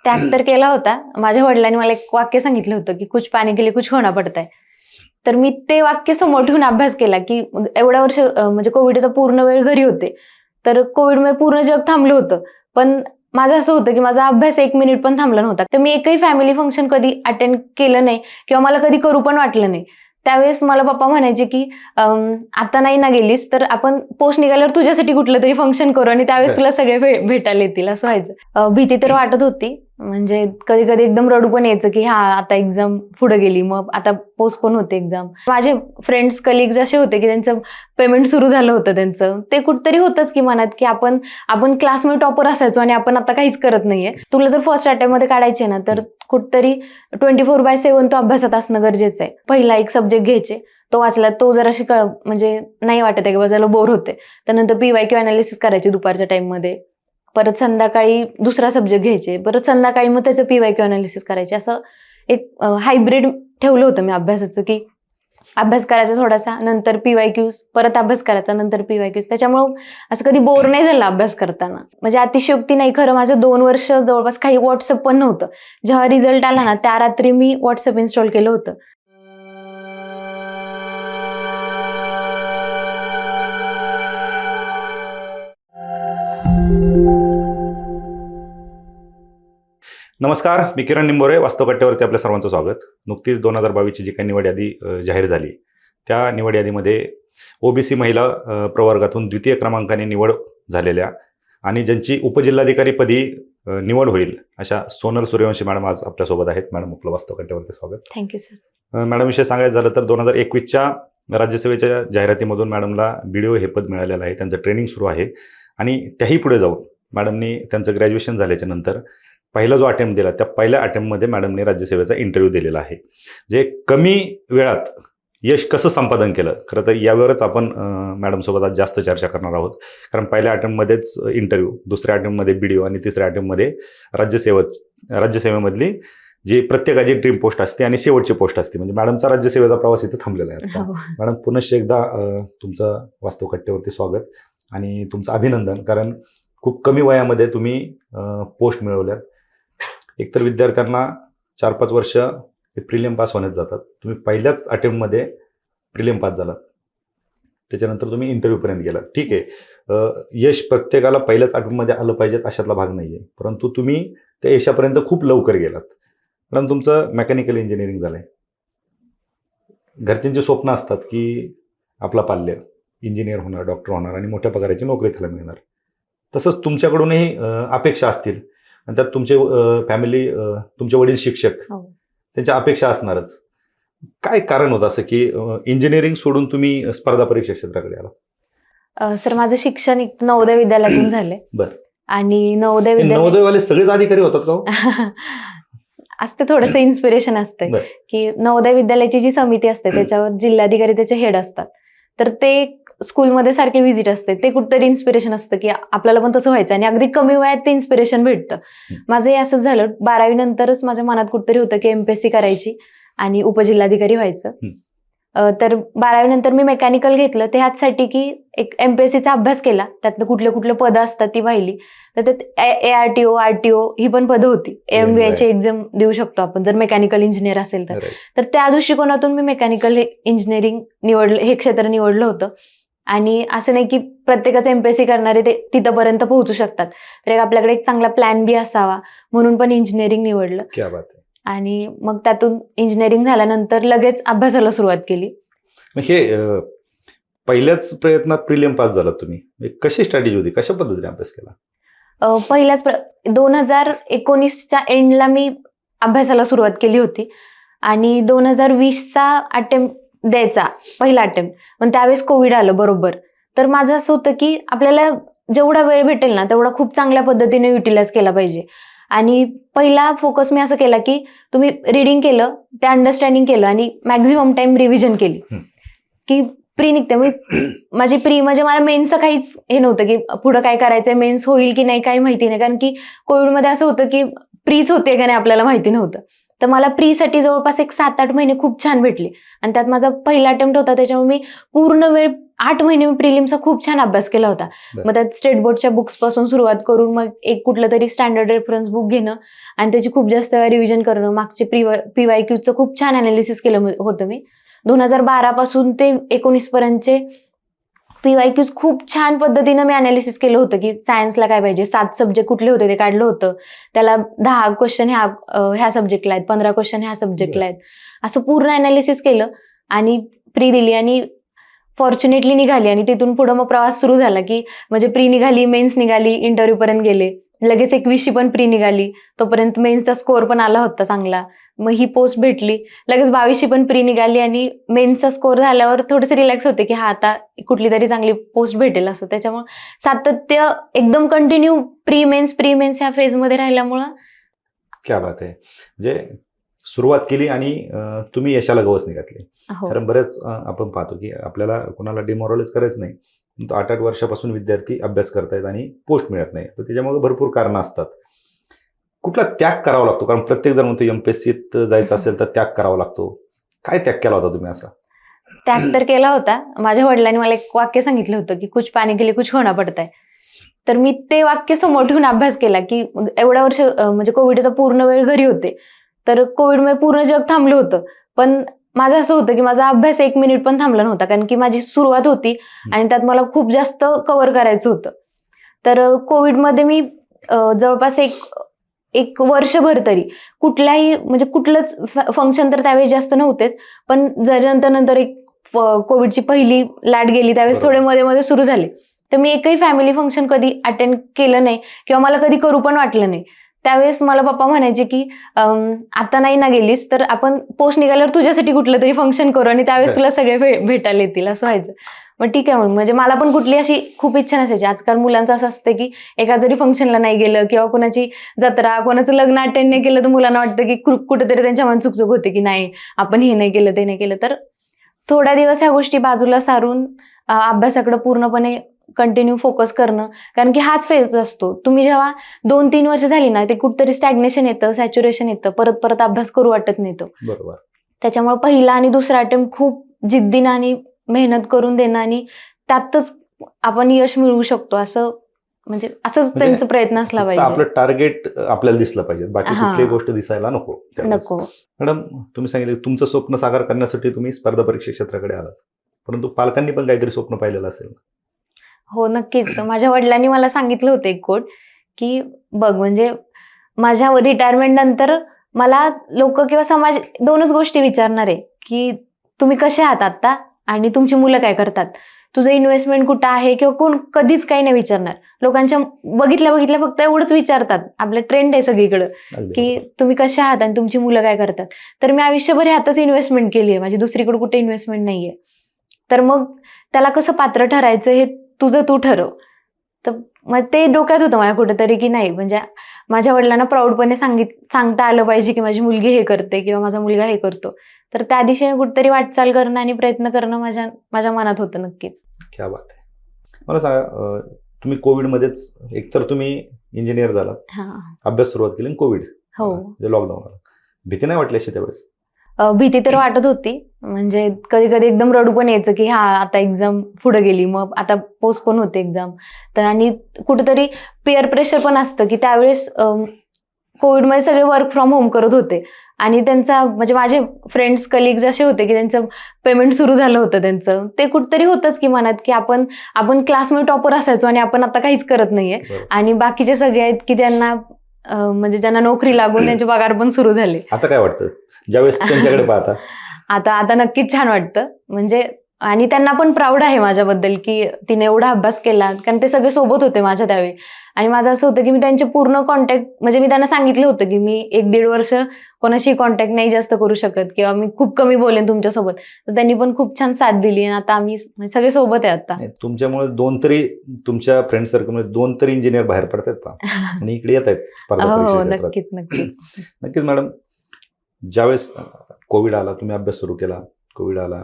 त्याग तर केला होता. माझ्या वडिलांनी मला एक वाक्य सांगितलं होतं की कुछ पाने के लिए कुछ खोना पड़ता है. तर मी ते वाक्य समोर ठेवून अभ्यास केला की एवढ्या वर्ष म्हणजे कोविडचा पूर्ण वेळ घरी होते. तर कोविडमुळे पूर्ण जग थांबलं होतं. पण माझं असं होतं की माझा अभ्यास 1 मिनिट पण थांबला नव्हता. तर मी एकही फॅमिली फंक्शन कधी अटेंड केलं नाही किंवा मला कधी करू पण वाटलं नाही. त्यावेळेस मला पप्पा म्हणायचे की आता नाही ना गेलीस तर आपण पोस्ट निघाल्यावर तुझ्यासाठी कुठलं तरी फंक्शन करू आणि त्यावेळेस तुला सगळे भेटायला येतील असं व्हायचं. भीती तर वाटत होती. म्हणजे कधी कधी एकदम रडू पण यायचं की हा आता एक्झाम पुढे गेली, मग आता पोस्टपोन होते एक्झाम. माझे फ्रेंड्स कलिग्स असे होते की त्यांचं पेमेंट सुरू झालं होतं त्यांचं. ते कुठतरी होतंच की मनात की आपण क्लासमध्ये टॉपर असायचो आणि आपण आता काहीच करत नाहीये. तुला जर फर्स्ट अटेम्प्ट मध्ये काढायचे ना तर कुठतरी 24/7 तो अभ्यासात असणं गरजेचं आहे. पहिला एक सब्जेक्ट घ्यायचे, तो वाचला, तो जराशी म्हणजे नाही वाटत आहे की बजायला बोर होते. त्यानंतर PYQ अनालिसिस करायची दुपारच्या टाइममध्ये. परत संध्याकाळी दुसरा सब्जेक्ट घ्यायचे, परत संध्याकाळी मग त्याचं PYQ अनालिसिस करायचे. असं एक हायब्रिड ठेवलं होतं मी अभ्यासाचं की अभ्यास करायचा थोडासा, नंतर PYQs, परत अभ्यास करायचा, नंतर PYQs. त्याच्यामुळं असं कधी बोर नाही झालं अभ्यास करताना. म्हणजे अतिशयोक्ती नाही, खरं माझं 2 वर्ष जवळपास काही व्हॉट्सअप पण नव्हतं. जेव्हा रिझल्ट आला ना त्या रात्री मी व्हॉट्सअप इन्स्टॉल केलं होतं. नमस्कार, मी किरण निंबोरे. वास्तवकट्ट्यावरती आपल्या सर्वांचं स्वागत. नुकतीच 2022ची जी काही निवड यादी जाहीर झाली, त्या निवड यादीमध्ये OBC महिला प्रवर्गातून 2य क्रमांकाने निवड झालेल्या आणि ज्यांची उपजिल्हाधिकारीपदी निवड होईल अशा सोनल सूर्यवंशी मॅडम आज आपल्यासोबत आहेत. मॅडम, आपलं वास्तवकट्ट्यावरती स्वागत. Thank you sir. मॅडम, विषय सांगायचं झालं तर 2021च्या राज्यसेवेच्या जाहिरातीमधून मॅडमला BDO हे पद मिळालेलं आहे. त्यांचं ट्रेनिंग सुरू आहे आणि त्याही पुढे जाऊन मॅडमनी त्यांचं ग्रॅज्युएशन झाल्याच्या नंतर पहिला जो अटेम्प्ट दिला, त्या पहिल्या अटेम्प्टमध्ये मॅडमने राज्यसेवेचा इंटरव्ह्यू दिलेला आहे. जे कमी वेळात यश कसं संपादन केलं, खरं तर यावरच आपण मॅडमसोबत आज जास्त चर्चा करणार आहोत. कारण पहिल्या अटेम्प्टमध्येच इंटरव्ह्यू, दुसऱ्या अटेम्प्टमध्ये BDO आणि तिसऱ्या अटेम्प्टमध्ये राज्यसेवेमधली जी प्रत्येकाची ड्रीम पोस्ट असते आणि शेवटची पोस्ट असते. म्हणजे मॅडमचा राज्यसेवेचा प्रवास इथं थांबलेला आहे. मॅडम, पुनश्च एकदा तुमचं वास्तवकट्ट्यावरती स्वागत आणि तुमचं अभिनंदन. कारण खूप कमी वयामध्ये तुम्ही पोस्ट मिळवल्यात. एकतर विद्यार्थ्यांना 4-5 वर्ष प्रिलिम पास होण्यात जातात. तुम्ही पहिल्याच अटेम्प्टमध्ये प्रिलिम पास झालात, त्याच्यानंतर तुम्ही इंटरव्ह्यूपर्यंत गेलात. ठीक आहे, यश प्रत्येकाला पहिल्याच अटेम्प्टमध्ये आलं पाहिजेत अशातला भाग नाही आहे, परंतु तुम्ही त्या यशापर्यंत खूप लवकर गेलात. कारण तुमचं मेकॅनिकल इंजिनिअरिंग झालं आहे. घरच्यांची स्वप्न असतात की आपला पाल्य इंजिनियर होणार, डॉक्टर होणार आणि मोठ्या पगाराची नोकरी त्याला मिळणार. तसंच तुमच्याकडूनही अपेक्षा असतील आणि त्यात तुमचे फॅमिली, तुमचे वडील शिक्षक, त्यांच्या अपेक्षा असणारच. काय कारण होतं असं की इंजिनिअरिंग सोडून तुम्ही स्पर्धा परीक्षा क्षेत्राकडे आला? सर, माझं शिक्षण नवोदय विद्यालयातून झालंय. बरं. आणि नवोदयवाले सगळेच अधिकारी होतात का? असते थोडंसं इन्स्पिरेशन असते की नवोदय विद्यालयाची जी समिती असते त्याच्यावर जिल्हाधिकारी त्याचे हेड असतात. तर ते स्कूलमध्ये सारखे व्हिजिट असते. ते कुठतरी इन्स्पिरेशन असतं की आपल्याला पण तसं व्हायचं आणि अगदी कमी वयात ते इन्स्पिरेशन भेटतं. माझंही असंच झालं. 12वी नंतरच माझ्या मनात कुठतरी होतं की MPSC करायची आणि उपजिल्हाधिकारी व्हायचं. तर 12वी नंतर मी मेकॅनिकल घेतलं ते ह्याचसाठी की एक MPSCचा अभ्यास केला, त्यातलं कुठले पदं असतात ती पाहिली. तर त्यात ARTO, RTO ही पण पदं होती. AMVIची एक्झाम देऊ शकतो आपण जर मेकॅनिकल इंजिनियर असेल तर. तर त्या दृष्टिकोनातून मी मेकॅनिकल इंजिनिअरिंग निवडलं, हे क्षेत्र निवडलं होतं. आणि असं नाही की प्रत्येकाचं MPSC करणारे ते तिथंपर्यंत पोहोचू शकतात. तर आपल्याकडे एक चांगला प्लॅन बी असावा म्हणून पण इंजिनिअरिंग निवडलं. क्या बात आहे. आणि मग त्यातून इंजिनिअरिंग झाल्यानंतर लगेच अभ्यासाला सुरुवात केली. हे पहिल्याच प्रयत्नात प्रिलिम पास झाला तुम्ही? कशी स्ट्रॅटेजी होती, कशा पद्धतीने अभ्यास केला? पहिल्याच 2019च्या एंडला मी अभ्यासाला सुरुवात केली होती आणि 2020चा अटेम्प्ट द्यायचा, पहिला अटेम्प्ट, पण त्यावेळेस कोविड आलं बरोबर. तर माझं असं होतं की आपल्याला जेवढा वेळ भेटेल ना तेवढा खूप चांगल्या पद्धतीने युटिलाइज केला पाहिजे. आणि पहिला फोकस मी असं केला की तुम्ही रिडिंग केलं, ते अंडरस्टँडिंग केलं आणि मॅक्झिमम टाइम रिव्हिजन केली की प्री निघते. माझी प्री म्हणजे मला मेन्सचं काहीच हे नव्हतं की पुढं काय करायचंय, मेन्स होईल की नाही काही माहिती नाही. कारण की कोविडमध्ये असं होतं की प्रीच होते का नाही आपल्याला माहिती नव्हतं. तर मला प्रीसाठी जवळपास एक 7-8 महिने खूप छान भेटले आणि त्यात माझा पहिला अटेम्प्ट होता. त्याच्यामुळे मी पूर्ण वेळ 8 महिने मी प्रिलिमचा खूप छान अभ्यास केला होता. बरं. मग त्यात स्टेट बोर्डच्या बुक्स पासून सुरुवात करून मग एक कुठलं तरी स्टँडर्ड रेफरन्स बुक घेणं आणि त्याची खूप जास्त वेळा रिव्हिजन करणं. मागचे PYQचं खूप छान अनालिसिस केलं होतं मी. 2012 पासून ते 19 पर्यंतचे PYQs खूप छान पद्धतीनं मी अनालिसिस केलं होतं की सायन्सला काय पाहिजे, 7 सब्जेक्ट कुठले होते ते काढलं होतं. त्याला 10 क्वेश्चन ह्या सब्जेक्टला आहेत, 15 क्वेश्चन ह्या सब्जेक्टला आहेत, असं पूर्ण अनालिसिस केलं आणि प्री दिली आणि फॉर्च्युनेटली निघाली. आणि तिथून पुढं मग प्रवास सुरू झाला की म्हणजे प्री निघाली, मेन्स निघाली, इंटरव्ह्यू पर्यंत गेले. लगेच 21शी पण प्री निघाली, तोपर्यंत मेन्सचा स्कोअर पण आला होता चांगला. मग ही पोस्ट भेटली. लगेच 22शी पण प्री निघाली आणि मेन्सचा स्कोअर झाल्यावर थोडेसे रिलॅक्स होते की हा आता कुठली तरी चांगली पोस्ट भेटेल असं. त्याच्यामुळे सातत्य एकदम कंटिन्यू प्री मेन्स ह्या फेजमध्ये राहिल्यामुळं. क्या बात आहे. म्हणजे सुरुवात केली आणि तुम्ही यशाला गवसणी घातली. हो. कारण बरेच आपण पाहतो की आपल्याला कोणाला डिमोरलाइज करायचं नाही, परंतु 8-8 वर्षापासून विद्यार्थी अभ्यास करतायत आणि पोस्ट मिळत नाही. तर त्याच्यामुळे भरपूर कारणं असतात. कुठला त्याग करावा लागतो? कारण प्रत्येक जण म्हणतो MPSCत जायचं असेल तर त्याग करावा लागतो. काय त्याग केला होता तुम्ही असा? त्याग तर केला होता. माझ्या वडिलांनी मला एक वाक्य सांगितलं होतं की कुछ पाने के लिए कुछ खोना पडता है. तर मी ते वाक्य समोर ठेवून अभ्यास केला की एवढ्या वर्ष म्हणजे कोविडचा पूर्ण वेळ घरी होते. तर कोविडमुळे पूर्ण जग थांबलं होतं. पण माझं असं होतं की माझा अभ्यास 1 मिनिट पण थांबला नव्हता. कारण की माझी सुरुवात होती आणि त्यात मला खूप जास्त कव्हर करायचं होतं. तर कोविडमध्ये मी जवळपास एक वर्षभर तरी कुठल्याही म्हणजे कुठलंच फंक्शन तर त्यावेळेस जास्त नव्हतेच. पण जरी नंतर एक कोविडची पहिली लाट गेली त्यावेळेस बरोबर. थोडे मध्ये सुरू झाले. तर मी एकही फॅमिली फंक्शन कधी अटेंड केलं नाही किंवा मला कधी करू पण वाटलं नाही. त्यावेळेस मला पप्पा म्हणायचे की आता नाही ना गेलीस तर आपण पोस्ट निघाल्यावर तुझ्यासाठी कुठलं तरी फंक्शन करू आणि त्यावेळेस तुला सगळे भेटायला येतील असं व्हायचं. मग ठीक आहे म्हणून म्हणजे मला पण कुठली अशी खूप इच्छा नसायची. आजकाल मुलांचं असं असतं की एका जरी फंक्शनला नाही गेलं किंवा कोणाची जत्रा, कोणाचं लग्न अटेंड नाही केलं तर मुलांना वाटतं की कुठेतरी त्यांच्या मनात चुकचुक होते की नाही आपण हे नाही केलं ते नाही केलं. तर थोड्या दिवस ह्या गोष्टी बाजूला सारून अभ्यासाकडे पूर्णपणे कंटिन्यू फोकस करणं. कारण की हाच फेज असतो. तुम्ही जेव्हा 2-3 वर्ष झाली ना ते कुठतरी स्टॅग्नेशन येतं, सॅच्युरेशन येतं, परत अभ्यास करू वाटत नाही तो. बरोबर. त्याच्यामुळे पहिला आणि दुसरा अटेम्प्ट खूप जिद्दीनं आणि मेहनत करून देणं आणि त्यातच आपण यश मिळवू शकतो असं म्हणजे असंच त्यांचा प्रयत्न असला फक्त पाहिजे. आपलं टार्गेट आपल्याला दिसलं पाहिजे, बाकी हां. कुठलीही गोष्ट दिसायला नको त्यावेळेस. नको. मॅडम, तुम्ही सांगितलं तुमचं स्वप्न साकार करण्यासाठी तुम्ही स्पर्धा परीक्षा क्षेत्राकडे आलात, परंतु पालकांनी पण काहीतरी स्वप्न पाहिलेलं असेल. हो नक्कीच. माझ्या वडिलांनी मला सांगितलं होतं एक कोट की बघ म्हणजे माझ्या रिटायरमेंट नंतर मला लोक किंवा समाज 2च गोष्टी विचारणार आहे की तुम्ही कसे आहात आता आणि तुमची मुलं काय करतात. तुझं इन्व्हेस्टमेंट कुठं आहे किंवा कोण कधीच काही नाही विचारणार. लोकांच्या बघितल्या फक्त एवढंच विचारतात. आपलं ट्रेंड आहे सगळीकडं अगदी की बरोबर. तुम्ही कसे आहात आणि तुमची मुलं काय करतात. तर मी आयुष्यभर ह्यातच इन्व्हेस्टमेंट केली आहे. माझी दुसरीकडे कुठे इन्व्हेस्टमेंट नाहीये. तर मग त्याला कसं पात्र ठरायचं हे तुझं तू ठरव. तर मग ते डोक्यात होतं माझ्या कुठेतरी की नाही म्हणजे माझ्या वडिलांना प्राऊडपणे सांगता आलं पाहिजे की माझी मुलगी हे करते किंवा माझा मुलगा हे करतो. तर त्या दिशेने कुठेतरी वाटचाल करणं आणि प्रयत्न करणं माझ्या मनात होतं नक्कीच. क्या बात आहे. मला सांगा, तुम्ही कोविडमध्येच एकतर तुम्ही इंजिनियर झालात, हां. अभ्यास सुरुवात केली आणि कोविड हो. म्हणजे लॉकडाऊन आला. भीती नाही वाटली अशी त्यावेळेस? भीती तर वाटत होती. म्हणजे कधी एकदम रडू पण यायचं की हा आता एक्झाम पुढे गेली मग आता पोस्टपोन होते एक्झाम. तर आणि कुठेतरी पिअर प्रेशर पण असतं की त्यावेळेस कोविडमध्ये सगळे वर्क फ्रॉम होम करत होते आणि त्यांचा म्हणजे माझे फ्रेंड्स कलिग्स असे होते की त्यांचं पेमेंट सुरू झालं होतं त्यांचं. ते कुठेतरी होतंच की मनात की आपण क्लासमध्ये टॉपर असायचो आणि आपण आता काहीच करत नाहीये. बरोबर. आणि बाकीचे सगळे आहेत की त्यांना म्हणजे ज्यांना नोकरी लागून त्यांचे पगार पण सुरू झाले. आता काय वाटतं ज्यावेळेस त्यांच्याकडे पाहता? आता नक्कीच छान वाटतं. म्हणजे आणि त्यांना पण प्राऊड आहे माझ्याबद्दल की तिने एवढा अभ्यास केला. कारण ते सगळे सोबत होते माझ्या त्यावेळी. आणि माझं असं होतं की मी त्यांचे पूर्ण कॉन्टॅक्ट म्हणजे मी त्यांना सांगितलं होतं की मी 1-1.5 वर्ष कोणाशी कॉन्टॅक्ट नाही जास्त करू शकत किंवा मी खूप कमी बोलेन तुमच्यासोबत. तर त्यांनी पण खूप छान साथ दिली आणि आता आम्ही सगळे सोबत आहे आता. नाही, तुमच्यामुळे 2 तरी तुमच्या फ्रेंड सर्कलमध्ये 2 तरी इंजिनियर बाहेर पडतात पहा आणि इकडे येत आहेत स्पर्धा हो परीक्षा क्षेत्रात. नक्कीच. नक्कीच मॅडम. ज्यावेळेस कोविड आला, तुम्ही अभ्यास सुरू केला, कोविड आला,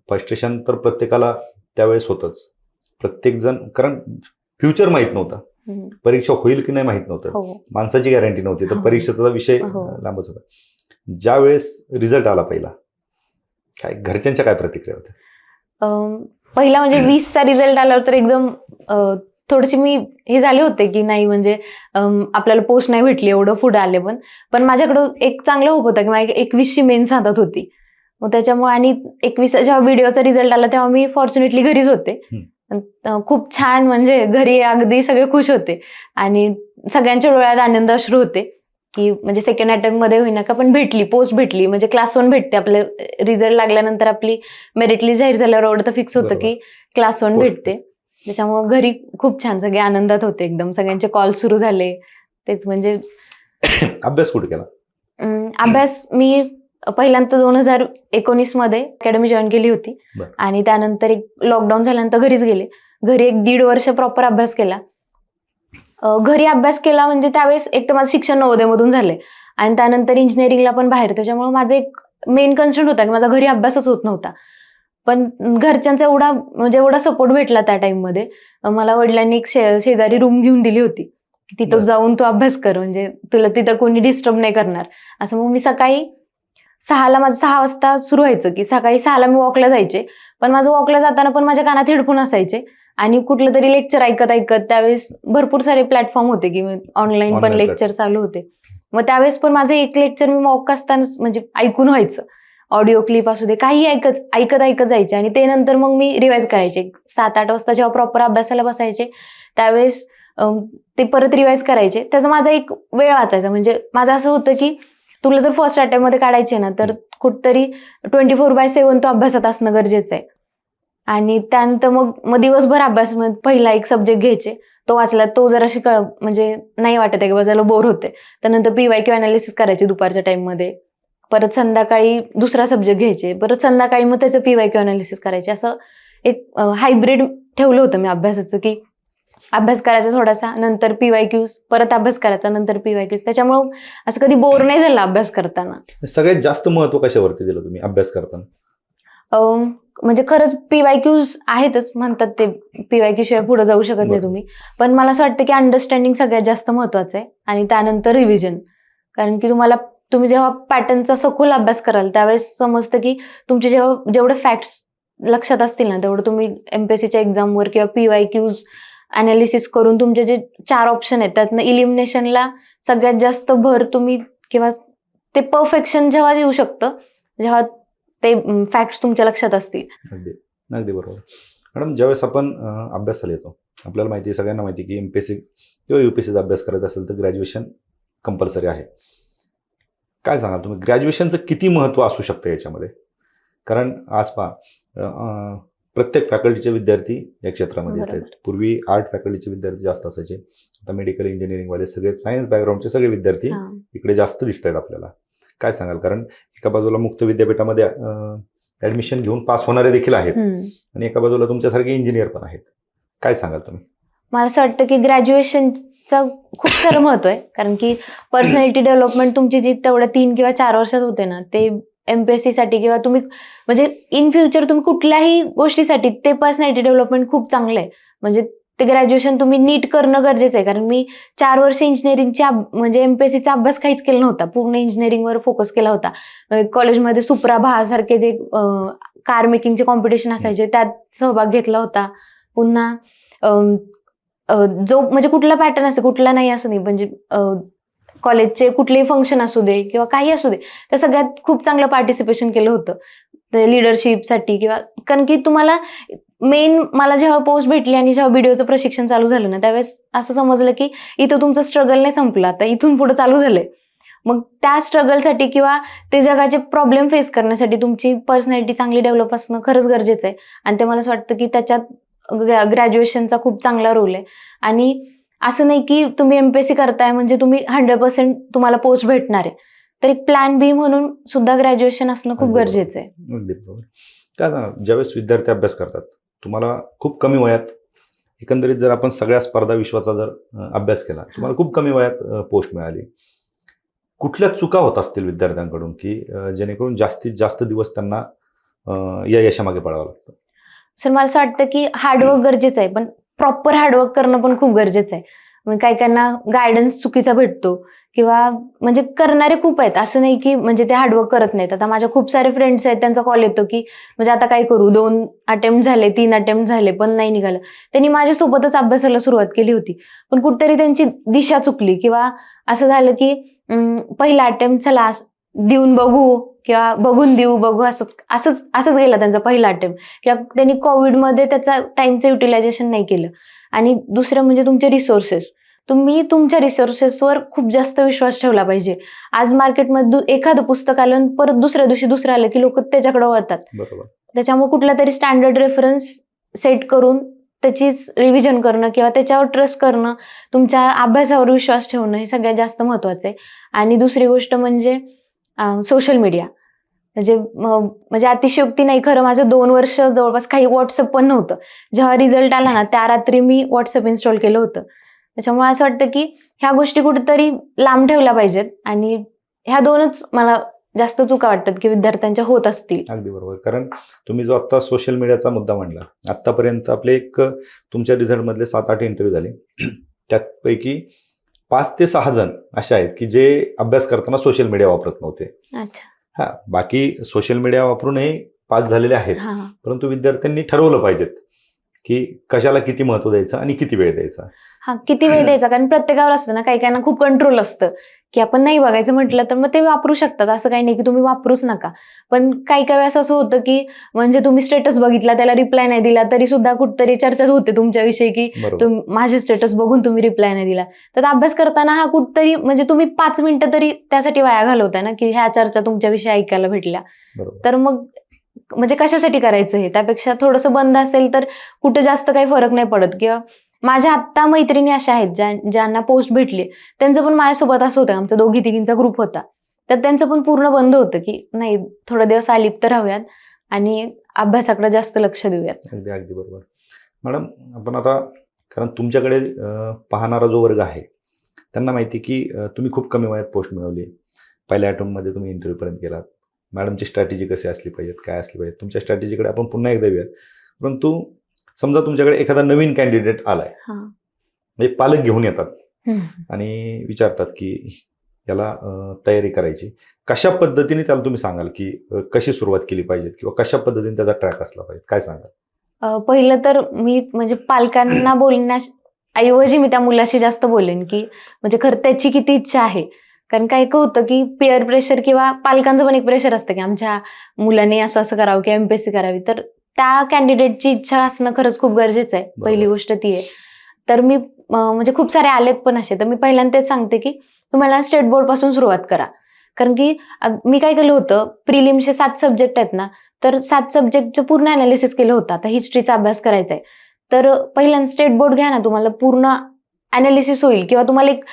फ्रस्ट्रेशन तर प्रत्येकाला त्यावेळेस होतंच. प्रत्येकजण, कारण फ्युचर माहीत नव्हतं, परीक्षा होईल की नाही माहीत नव्हतं, हो. माणसाची गॅरंटी नव्हती, तर हो. परीक्षेचा विषय हो. लांबच होता. ज्यावेळेस रिझल्ट आला पहिला, काय घरच्यांच्या काय प्रतिक्रिया होत्या? पहिला म्हणजे 20चा रिझल्ट आल्यावर तर एकदम थोडीशी मी हे झाले होते की नाही म्हणजे आपल्याला पोस्ट नाही भेटली, एवढं पुढे आले. पण माझ्याकडं एक चांगला होप होता की माझी 21ची मेन्स हातात होती. मग त्याच्यामुळे आणि 21 जेव्हा व्हिडिओचा रिझल्ट आला तेव्हा मी फॉर्च्युनेटली घरीच होते. खूप छान, म्हणजे घरी अगदी सगळे खुश होते आणि सगळ्यांच्या डोळ्यात आनंद अश्रू होते की म्हणजे सेकंड अटेम्प्ट मध्ये होईना का पण भेटली, पोस्ट भेटली. म्हणजे क्लास 1 भेटते, आपले रिझल्ट लागल्यानंतर आपली मेरिट लिस्ट जाहीर झाल्यावर एवढं तर फिक्स होतं की क्लास 1 भेटते. त्याच्यामुळे घरी खूप छान, सगळे आनंदात होते एकदम. सगळ्यांचे कॉल सुरू झाले. तेच म्हणजे अभ्यास कुठे केला? अभ्यास मी पहिल्यांदा 2019 मध्ये अकॅडमी जॉईन केली होती आणि त्यानंतर एक लॉकडाऊन झाल्यानंतर घरीच गेले. घरी 1-1.5 वर्ष प्रॉपर अभ्यास केला. घरी अभ्यास केला म्हणजे त्यावेळेस एक तर माझं शिक्षण नवोदयमधून झालंय आणि त्यानंतर इंजिनिअरिंगला पण बाहेर. त्याच्यामुळे माझं एक मेन कन्सर्न होता की माझा घरी अभ्यासच होत नव्हता. पण घरच्यांचा एवढा सपोर्ट भेटला त्या टाइममध्ये. मला वडिलांनी एक शेजारी रूम घेऊन दिली होती. तिथं जाऊन तू अभ्यास कर, म्हणजे तुला तिथं कोणी डिस्टर्ब नाही करणार असं. मग मी सकाळी 6ला माझं 6 वाजता सुरू व्हायचं की सकाळी 6ला मी वॉकला जायचे. पण माझं वॉकला जाताना पण माझ्या कानात हेडफोन असायचे आणि कुठलं तरी लेक्चर ऐकत त्यावेळेस भरपूर सारे प्लॅटफॉर्म होते की ऑनलाईन पण लेक्चर चालू होते. मग त्यावेळेस पण माझं एक लेक्चर मी वॉक असताना म्हणजे ऐकून व्हायचं. ऑडिओ क्लिप असू दे, काही ऐकत जायचे आणि ते नंतर मग मी रिवाइज करायचे. 7-8 वाजता जेव्हा प्रॉपर अभ्यासाला बसायचे त्यावेळेस ते परत रिवाइज करायचे. त्याचा माझा एक वेळ वाचायचा. म्हणजे माझं असं होतं की तुला जर फर्स्ट अटेम्प्ट मध्ये काढायचे ना तर कुठतरी 24/7 तो अभ्यासात असणं गरजेचं आहे. आणि त्यानंतर मग दिवसभर अभ्यास, पहिला एक सब्जेक्ट घ्यायचे, तो वाचला, तो जराशी म्हणजे नाही वाटत आहे की बाजाला बोर होते. त्यानंतर PYQ अनालिसिस करायचे दुपारच्या टाइममध्ये. परत संध्याकाळी दुसरा सब्जेक्ट घ्यायचे, परत संध्याकाळी मग त्याचं PYQ अनालिसिस करायचे. असं एक हायब्रिड ठेवलं होतं मी अभ्यासाचं की अभ्यास करायचा थोडासा, नंतर PYQs, परत अभ्यास करायचा, नंतर PYQs. त्याच्यामुळं असं कधी बोर नाही झालं अभ्यास करताना. सगळ्यात जास्त महत्व कशावरती दिलं तुम्ही अभ्यास करताना? म्हणजे खरंच PYQs आहेतच, म्हणतात ते PYQ शिवाय पुढे जाऊ शकत नाही तुम्ही. पण मला असं वाटतं की अंडरस्टँडिंग सगळ्यात जास्त महत्वाचं आहे आणि त्यानंतर रिव्हिजन. कारण की तुम्ही जेव्हा पॅटर्नचा सखोल अभ्यास कराल त्यावेळेस समजतं की तुमचे जेवढे फॅक्ट्स लक्षात असतील ना तेवढं तुम्ही MPSCच्या एक्झामवर किंवा PYQs अनालिसिस करून तुमचे जे 4 ऑप्शन आहेत त्यातनं इलिमिनेशनला सगळ्यात जास्त भर तुम्ही, किंवा ते परफेक्शन जेव्हा येऊ शकतं जेव्हा ते फॅक्ट्स तुमच्या लक्षात असतील. अगदी बरोबर. मॅडम, ज्यावेळेस आपण अभ्यासाला येतो, आपल्याला माहिती आहे, सगळ्यांना माहिती आहे की MPSC किंवा UPSCचा अभ्यास करायचा असेल तर ग्रॅज्युएशन कंपल्सरी आहे. काय सांगाल तुम्ही, ग्रॅज्युएशनचं किती महत्त्व असू शकतं याच्यामध्ये? कारण आज पहा, प्रत्येक फॅकल्टीचे विद्यार्थी या क्षेत्रामध्ये येत आहेत. पूर्वी आर्ट फॅकल्टीचे विद्यार्थी जास्त असायचे, आता मेडिकल इंजिनिअरिंगवाले सगळे, सायन्स बॅकग्राऊंडचे सगळे विद्यार्थी इकडे जास्त दिसत आहेत आपल्याला. काय सांगाल? कारण एका बाजूला मुक्त विद्यापीठामध्ये ऍडमिशन घेऊन पास होणारे देखील आहेत आणि एका बाजूला तुमच्यासारखे इंजिनियर पण आहेत. काय सांगाल तुम्ही? मला असं वाटतं की ग्रॅज्युएशनचं खूप खरं महत्व आहे. कारण की पर्सनॅलिटी डेव्हलपमेंट तुमची जी तेवढ्या 3 किंवा 4 वर्षात होते ना, ते MPSC साठी किंवा तुम्ही म्हणजे इन फ्युचर तुम्ही कुठल्याही गोष्टीसाठी ते पर्सनॅलिटी डेव्हलपमेंट खूप चांगलं आहे. म्हणजे ते ग्रॅज्युएशन तुम्ही नीट करणं गरजेचं आहे. कारण मी 4 वर्ष इंजिनिअरिंगच्या म्हणजे MPSCचा अभ्यास काहीच केला नव्हता, पूर्ण इंजिनिअरिंगवर फोकस केला होता. कॉलेजमध्ये सुप्राभा सारखे जे कार मेकिंगचे कॉम्पिटिशन असायचे त्यात सहभाग घेतला होता. पुन्हा जो म्हणजे कुठला पॅटर्न असेल, कुठला नाही असं नाही, म्हणजे कॉलेजचे कुठलेही फंक्शन असू दे किंवा काही असू दे, त्या सगळ्यात खूप चांगलं पार्टिसिपेशन केलं होतं लिडरशिपसाठी. किंवा कारण की तुम्हाला मेन, मला जेव्हा पोस्ट भेटली आणि जेव्हा व्हिडिओचं प्रशिक्षण चालू झालं ना त्यावेळेस असं समजलं की इथं तुमचं स्ट्रगल नाही संपलं, आता इथून पुढे चालू झालंय. मग त्या स्ट्रगलसाठी किंवा ते जगाचे प्रॉब्लेम फेस करण्यासाठी तुमची पर्सनॅलिटी चांगली डेव्हलप असणं खरंच गरजेचं आहे. आणि ते मला असं वाटतं की त्याच्यात ग्रॅज्युएशनचा खूप चांगला रोल आहे. आणि असं नाही की तुम्ही MPSC करताय म्हणजे तुम्ही 100% तुम्हाला पोस्ट भेटणार आहे, तर एक प्लॅन B म्हणून सुद्धा ग्रॅज्युएशन असणं खूप गरजेचं आहे. अगदी बरोबर. काय सांगा, ज्यावेळेस विद्यार्थी अभ्यास करतात, तुम्हाला खूप कमी वयात, एकंदरीत जर आपण सगळ्या स्पर्धा विश्वाचा जर अभ्यास केला, तुम्हाला खूप कमी वयात पोस्ट मिळाली, कुठल्या चुका होत असतील विद्यार्थ्यांकडून की जेणेकरून जास्तीत जास्त दिवस त्यांना या यशामागे पडावं लागतं? सर, मला असं वाटतं की हार्डवर्क गरजेचं आहे, पण प्रॉपर हार्डवर्क करणं पण खूप गरजेचं आहे. म्हणजे काही गायडन्स चुकीचा भेटतो किंवा म्हणजे करणारे खूप आहेत, असं नाही की म्हणजे ते हार्डवर्क करत नाहीत. आता माझ्या खूप सारे फ्रेंड्स आहेत, त्यांचा कॉल येतो की म्हणजे आता काय करू, 2 अटेम्प्ट झाले, 3 अटेम्प्ट झाले, पण नाही निघालं. त्यांनी माझ्यासोबतच अभ्यासाला सुरुवात केली होती, पण कुठेतरी त्यांची दिशा चुकली किंवा असं झालं की पहिला अटेम्प्ट चला देऊन बघू किंवा बघून देऊ बघू, असंच असंच असंच गेला त्यांचा पहिला अटेम्प्ट. किंवा त्यांनी कोविडमध्ये त्याचा टाइमचं युटिलायझेशन नाही केलं. आणि दुसरं म्हणजे तुमचे रिसोर्सेस. तुम्ही तुमच्या रिसोर्सेसवर खूप जास्त विश्वास ठेवला पाहिजे. आज मार्केटमध्ये एखादं पुस्तक आलं आणि परत दुसऱ्या दिवशी दुसरं आलं की लोक त्याच्याकडे वळतात. बरोबर. त्याच्यामुळे कुठला तरी स्टँडर्ड रेफरन्स सेट करून त्याचीच रिव्हिजन करणं किंवा त्याच्यावर ट्रस्ट करणं, तुमच्या अभ्यासावर विश्वास ठेवणं हे सगळ्यात जास्त महत्त्वाचं आहे. आणि दुसरी गोष्ट म्हणजे सोशल मीडिया. म्हणजे अतिशयोक्ती नाही, खरं माझं 2 वर्ष जवळपास काही व्हॉट्सअप पण नव्हतं. जेव्हा रिझल्ट आला ना त्या रात्री मी व्हॉट्सअप इन्स्टॉल केलं होतं. त्याच्यामुळे असं वाटतं की ह्या गोष्टी कुठेतरी लांब ठेवल्या पाहिजेत आणि ह्या 2च मला जास्त चुका वाटतात की विद्यार्थ्यांच्या होत असतील. अगदी बरोबर. कारण तुम्ही जो आता सोशल मीडियाचा मुद्दा मांडला, आतापर्यंत आपले तुमच्या रिझल्टमधले 7-8 इंटरव्ह्यू झाले. त्यापैकी 5 ते 6 जण असे आहेत की जे अभ्यास करताना सोशल मीडिया वापरत नव्हते. अच्छा. हा, बाकी सोशल मीडिया वापरूनही पास झालेले आहेत, हां. परंतु विद्यार्थ्यांनी ठरवलं पाहिजेत की कशाला किती महत्त्व द्यायचं आणि किती वेळ द्यायचा. हां, किती वेळ द्यायचा, कारण प्रत्येकावर असतं ना, काही काहींना खूप कंट्रोल असतं की आपण नाही बघायचं म्हटलं तर मग ते वापरू शकतात. असं काही नाही की तुम्ही वापरूच नका. पण काही काही वेळेस असं होतं की म्हणजे तुम्ही स्टेटस बघितला, त्याला रिप्लाय नाही दिला, तरी सुद्धा कुठतरी चर्चा होते तुमच्याविषयी की बरोबर. माझे स्टेटस बघून तुम्ही रिप्लाय नाही दिला. तर अभ्यास करताना हा कुठतरी म्हणजे तुम्ही 5 मिनिटं तरी त्यासाठी वाया घालवताय ना की ह्या चर्चा तुमच्याविषयी ऐकायला भेटल्या. बरोबर. तर मग म्हणजे कशासाठी करायचं हे? त्यापेक्षा थोडंसं बंद असेल तर कुठे जास्त काही फरक नाही पडत. किंवा माझ्या आत्ता मैत्रिणी अशा आहेत ज्यांना पोस्ट भेटली, त्यांचं पण माझ्यासोबत असं होतं, आमचा 2-3चा ग्रुप होता. तर त्यांचं पण पूर्ण बंद होतं की नाही, थोडे दिवस अलिप्त राहूयात आणि अभ्यासाकडे जास्त लक्ष देऊयात. अगदी अगदी बरोबर. मॅडम, आपण आता कारण तुमच्याकडे पाहणारा जो वर्ग आहे त्यांना माहिती की तुम्ही खूप कमी वयात पोस्ट मिळवली, पहिल्या अटेम्प्टमध्ये तुम्ही इंटरव्ह्यूपर्यंत गेलात. मॅडमची स्ट्रॅटेजी कशी असली पाहिजेत, काय असली पाहिजे, तुमच्या स्ट्रॅटेजीकडे आपण पुन्हा एकदा येऊयात. परंतु समजा तुमच्याकडे एखादा नवीन कॅन्डिडेट आलाय, म्हणजे पालक घेऊन येतात आणि विचारतात की याला तयारी करायची, कशा पद्धतीने त्याला तुम्ही सांगाल की कशी सुरुवात केली पाहिजे किंवा कशा पद्धतीने त्याचा ट्रॅक असला पाहिजे, काय सांगाल? पहिलं तर मी म्हणजे पालकांना बोलण्याऐवजी मी त्या मुलाशी जास्त बोलेन की म्हणजे खरं त्याची किती इच्छा आहे. कारण काही काय होतं की पिअर प्रेशर किंवा पालकांचं पण एक प्रेशर असतं की आमच्या मुलाने असं असं करावं किंवा MPSC करावी. तर त्या कॅन्डिडेटची इच्छा असणं खरंच खूप गरजेचं आहे. पहिली गोष्ट ती आहे. तर मी म्हणजे खूप सारे आलेत पण असे, तर मी पहिल्यांदा तेच सांगते की तुम्हाला स्टेट बोर्ड पासून सुरुवात करा. कारण की मी काय केलं होतं, प्रिलिम्सचे 7 सब्जेक्ट आहेत ना, तर 7 सब्जेक्टचं पूर्ण अनालिसिस केलं होतं. आता हिस्ट्रीचा अभ्यास करायचा आहे, तर पहिल्यांदा स्टेट बोर्ड घ्या ना, तुम्हाला पूर्ण अनालिसिस होईल किंवा तुम्हाला एक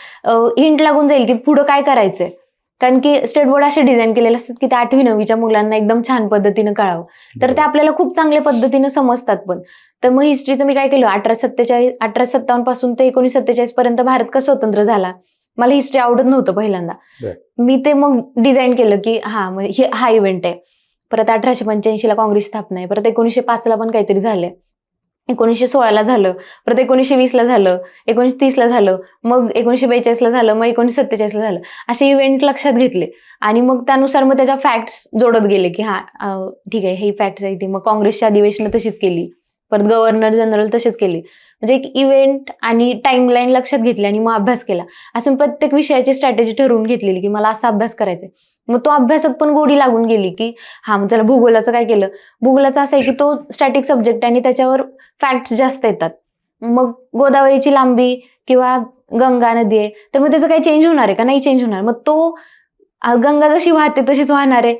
हिंट लागून जाईल की पुढं काय करायचंय. कारण की स्टेट बोर्ड असे डिझाईन केलेले असतात की ते 8वी-9वीच्या मुलांना एकदम छान पद्धतीनं कळावं. तर ते आपल्याला खूप चांगल्या पद्धतीनं समजतात पण. तर मग हिस्ट्रीचं मी काय केलं, 1857 पासून ते 1947 पर्यंत भारत का स्वतंत्र झाला. मला हिस्ट्री आवडत नव्हतं पहिल्यांदा. मी ते मग डिझाईन केलं की हा इव्हेंट आहे. परत 1885ला काँग्रेस स्थापना आहे. परत 1905ला पण काहीतरी झालंय. 1916ला झालं, परत 1920ला झालं, 1930ला झालं, मग 1942ला झालं, मग 1947ला झालं. असे इव्हेंट लक्षात घेतले आणि मग त्यानुसार मग त्याच्या फॅक्ट्स जोडत गेले की ठीक आहे, ही फॅक्ट्स आहे ती. मग काँग्रेसच्या अधिवेशनं तशीच केली, परत गव्हर्नर जनरल तसेच केले. म्हणजे एक इव्हेंट आणि टाइमलाईन लक्षात घेतली आणि मग अभ्यास केला. असं प्रत्येक विषयाची स्ट्रॅटेजी ठरवून घेतलेली की मला असा अभ्यास करायचा आहे. मग तो अभ्यासात पण गोडी लागून गेली की मग त्याला भूगोलाचं काय केलं, भूगोलाचं असं आहे की तो स्टॅटिक सब्जेक्ट आहे आणि त्याच्यावर फॅक्ट्स जास्त येतात. मग गोदावरीची लांबी किंवा गंगा नदी आहे, तर मग त्याचं काही चेंज होणार आहे का, नाही चेंज होणार. मग तो गंगा जशी वाहते तशीच वाहणार आहे,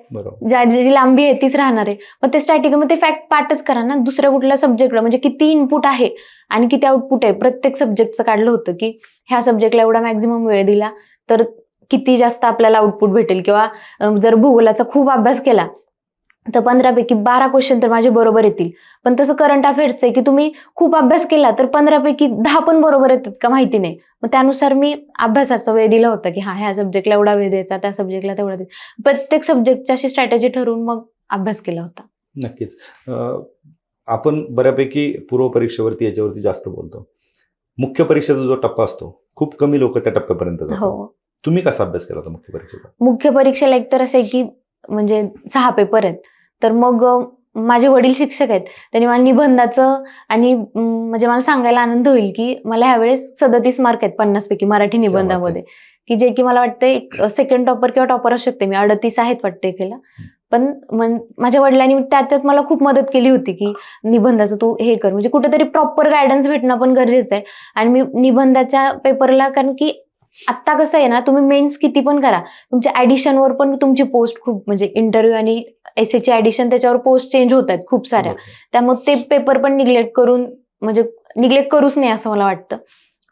जी लांबी आहे तीच राहणार आहे. मग ते स्टॅटिक, मग ते फॅक्ट पार्टच करा ना. दुसऱ्या कुठल्या सब्जेक्टला म्हणजे किती इनपुट आहे आणि किती आउटपुट आहे प्रत्येक सब्जेक्टचं काढलं होतं की ह्या सब्जेक्टला एवढा मॅक्झिमम वेळ दिला तर किती जास्त आपल्याला आउटपुट भेटेल. किंवा जर भूगोलाचा खूप अभ्यास केला तर 15पैकी 12 क्वेश्चन तर माझे बरोबर येतील. पण तसं करंट अफेअर्स आहे की तुम्ही खूप अभ्यास केला तर 15पैकी 10 पण बरोबर येतात का माहिती नाही. मग त्यानुसार मी अभ्यासाचा वेळ दिला होता की ह्या सब्जेक्टला एवढा वेळ द्यायचा, त्या सब्जेक्टला तेवढा द्यायचा. प्रत्येक सब्जेक्टची अशी स्ट्रॅटेजी ठरवून मग अभ्यास केला होता. नक्कीच. आपण बऱ्यापैकी पूर्व परीक्षेवरती याच्यावरती जास्त बोलतो. मुख्य परीक्षेचा जो टप्पा असतो, खूप कमी लोक त्या टप्प्यापर्यंत जातात. तुम्ही कसा अभ्यास केला होता मुख्य परीक्षेचा? मुख्य परीक्षेला एक तर असं आहे की म्हणजे 6 पेपर आहेत. तर मग माझे वडील शिक्षक आहेत. त्यांनी मला निबंधाचं आणि म्हणजे मला सांगायला आनंद होईल की मला ह्यावेळेस 37 मार्क आहेत 50 पैकी मराठी निबंधामध्ये, की जे की मला वाटतं एक सेकंड टॉपर किंवा टॉपर असू शकते मी. 38 आहेत वाटते केला. पण माझ्या वडिलांनी त्याच्यात मला खूप मदत केली होती की निबंधाचं तू हे कर, म्हणजे कुठेतरी प्रॉपर गायडन्स भेटणं पण गरजेचं आहे. आणि मी निबंधाच्या पेपरला, कारण की आत्ता कसं आहे ना, तुम्ही मेन्स किती पण करा, तुमच्या ऍडिशनवर पण तुमची पोस्ट खूप, म्हणजे इंटरव्ह्यू आणि एसएची ऍडिशन त्याच्यावर पोस्ट चेंज होत आहेत खूप साऱ्या. त्यामुळे ते पेपर पण निग्लेक्ट करूच नाही असं मला वाटतं.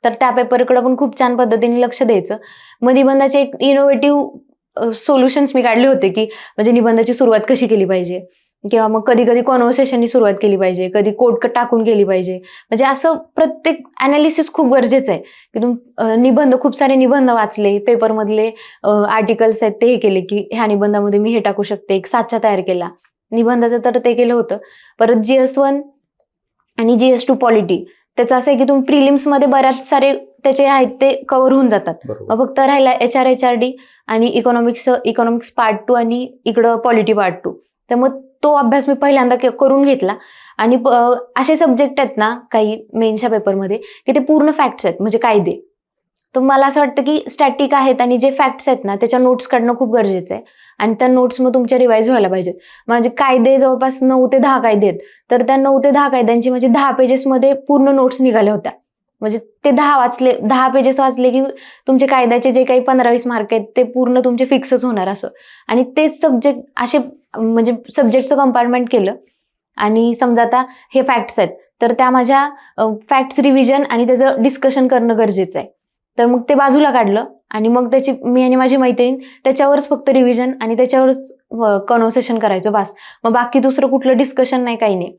तर त्या पेपरकडे पण खूप छान पद्धतीने लक्ष द्यायचं. मग निबंधाचे एक इनोव्हेटिव्ह सोल्युशन्स मी काढले होते की म्हणजे निबंधाची सुरुवात कशी केली पाहिजे, किंवा मग कधी कधी कॉन्व्हर्सेशननी सुरुवात केली पाहिजे, कधी कोट टाकून केली पाहिजे. म्हणजे असं प्रत्येक अनालिसिस खूप गरजेचं आहे की निबंध, खूप सारे निबंध वाचले, पेपरमधले आर्टिकल्स आहेत ते हे केले की ह्या निबंधामध्ये मी हे टाकू शकते, एक साचा तयार केला निबंधाचं, तर ते केलं होतं. परत GS1 आणि GS2 पॉलिटी, त्याचं असं आहे की तुम्ही प्रिलिम्समध्ये बऱ्याच सारे त्याचे आहेत ते कव्हर होऊन जातात. फक्त राहिला HRD आणि इकॉनॉमिक्स पार्ट 2 आणि इकडं पॉलिटी पार्ट 2. तर मग तो अभ्यास मी पहिल्यांदा करून घेतला. आणि असे सब्जेक्ट आहेत ना काही मेन्सच्या पेपरमध्ये की ते पूर्ण फॅक्ट्स आहेत, म्हणजे कायदे. तर मला असं वाटतं की स्टॅटिक आहेत आणि जे फॅक्ट्स आहेत ना त्याच्या नोट्स काढणं खूप गरजेचं आहे. आणि त्या नोट्स मग तुमच्या रिवाईज व्हायला पाहिजेत. म्हणजे कायदे जवळपास 9 ते 10 कायदे आहेत. तर त्या 9 ते 10 कायद्यांची म्हणजे 10 पेजेसमध्ये पूर्ण नोट्स निघाल्या होत्या. म्हणजे ते 10 पेजेस वाचले की तुमचे कायद्याचे जे काही 15-20 मार्क आहेत ते पूर्ण तुमचे फिक्सच होणार असं. आणि तेच सब्जेक्ट असे म्हणजे सब्जेक्टचं कंपार्टमेंट केलं. आणि समजा आता हे फॅक्ट्स आहेत, तर त्या माझ्या फॅक्ट्स रिव्हिजन आणि त्याचं डिस्कशन करणं गरजेचं आहे. तर मग ते बाजूला काढलं आणि मग मी आणि माझी मैत्रीण त्याच्यावरच फक्त रिव्हिजन आणि त्याच्यावरच कॉन्व्हर्सेशन करायचं बस. मग बाकी दुसरं कुठलं डिस्कशन नाही, काही नाही.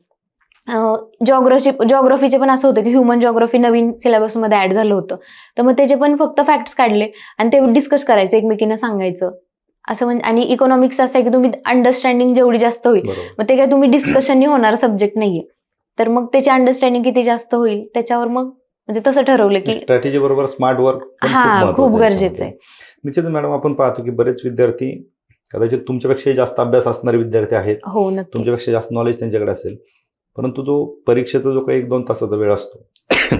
जिओग्राफीचे पण असं होतं की ह्युमन जिओग्राफी नवीन सिलेबसमध्ये ऍड झालं होतं. तर मग त्याचे पण फक्त फॅक्ट्स काढले आणि ते डिस्कस करायचं, एकमेकींना सांगायचं असं. म्हणजे आणि इकॉनॉमिक्स असं आहे की तुम्ही अंडरस्टँडिंग जेवढी जास्त होईल, मग ते काय तुम्ही डिस्कशननी होणार सब्जेक्ट नाहीये. तर मग त्याची अंडरस्टँडिंग किती जास्त होईल त्याच्यावर मग म्हणजे तसं ठरवलं की स्ट्रॅटेजी बरोबर स्मार्ट वर्क खूप गरजेचं आहे. निश्चित मॅडम, आपण पाहतो की बरेच विद्यार्थी कदाचित तुमच्यापेक्षा जास्त अभ्यास असणारे विद्यार्थी आहेत. हो, नक्कीच. तुमच्यापेक्षा जास्त नॉलेज त्यांच्याकडे असेल, परंतु तो परीक्षेचा जो काही 1-2 तासाचा वेळ असतो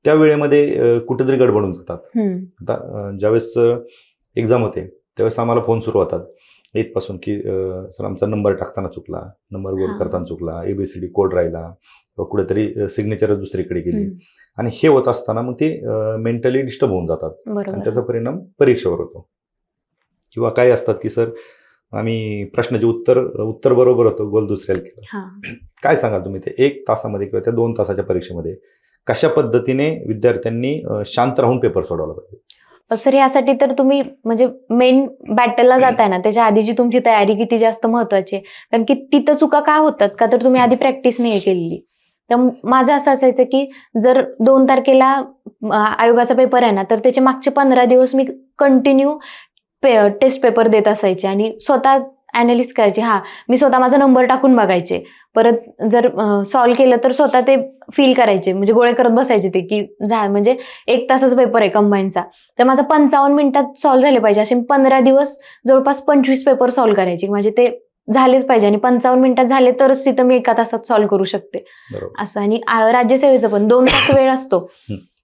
त्या वेळेमध्ये कुठेतरी गडबडून जातात. आता ज्यावेळेस एक्झाम होते त्यावेळेस आम्हाला फोन सुरू होतात इथपासून की सर आमचा नंबर टाकताना चुकला, नंबर गोल करताना चुकला, ABCD कोड राहिला, कुठेतरी सिग्नेचर दुसरीकडे गेली. आणि हे होत असताना मग ते मेंटली डिस्टर्ब होऊन जातात आणि त्याचा परिणाम परीक्षेवर होतो. किंवा काही असतात की सर आम्ही प्रश्नाचे उत्तर बरोबर होतं, गोल दुसऱ्याला केलं. काय सांगाल तुम्ही ते 1 तासामध्ये किंवा त्या 2 तासाच्या परीक्षेमध्ये कशा पद्धतीने विद्यार्थ्यांनी शांत राहून पेपर सोडवला पाहिजे? सर यासाठी तर तुम्ही म्हणजे मेन बॅटलला जाताय ना त्याच्या आधीची तुमची तयारी किती जास्त महत्वाची आहे. कारण की तिथं चुका का होतात का तर तुम्ही आधी प्रॅक्टिस नाही केलेली. तर माझं असं असायचं की जर 2 तारखेला आयोगाचा पेपर आहे ना, तर त्याचे मागचे 15 दिवस मी कंटिन्यू टेस्ट पेपर देत असायचे आणि स्वतः अनालिसिस करायचे. मी स्वतः माझा नंबर टाकून बघायचे. परत जर सॉल्व्ह केलं तर स्वतः ते फील करायचे, म्हणजे गोळे करत बसायचे ते की म्हणजे 1 तासाचा पेपर आहे कंबाईनचा, तर माझा 55 मिनिटात सॉल्व्ह झाले पाहिजे. असे 15 दिवस जवळपास 25 पेपर सॉल्व्ह करायचे. म्हणजे ते झालेच पाहिजे आणि 55 मिनिटात झाले तरच तिथं मी 1 तासात सॉल्व्ह करू शकते असं. आणि राज्यसेवेचं पण 2 तास वेळ असतो,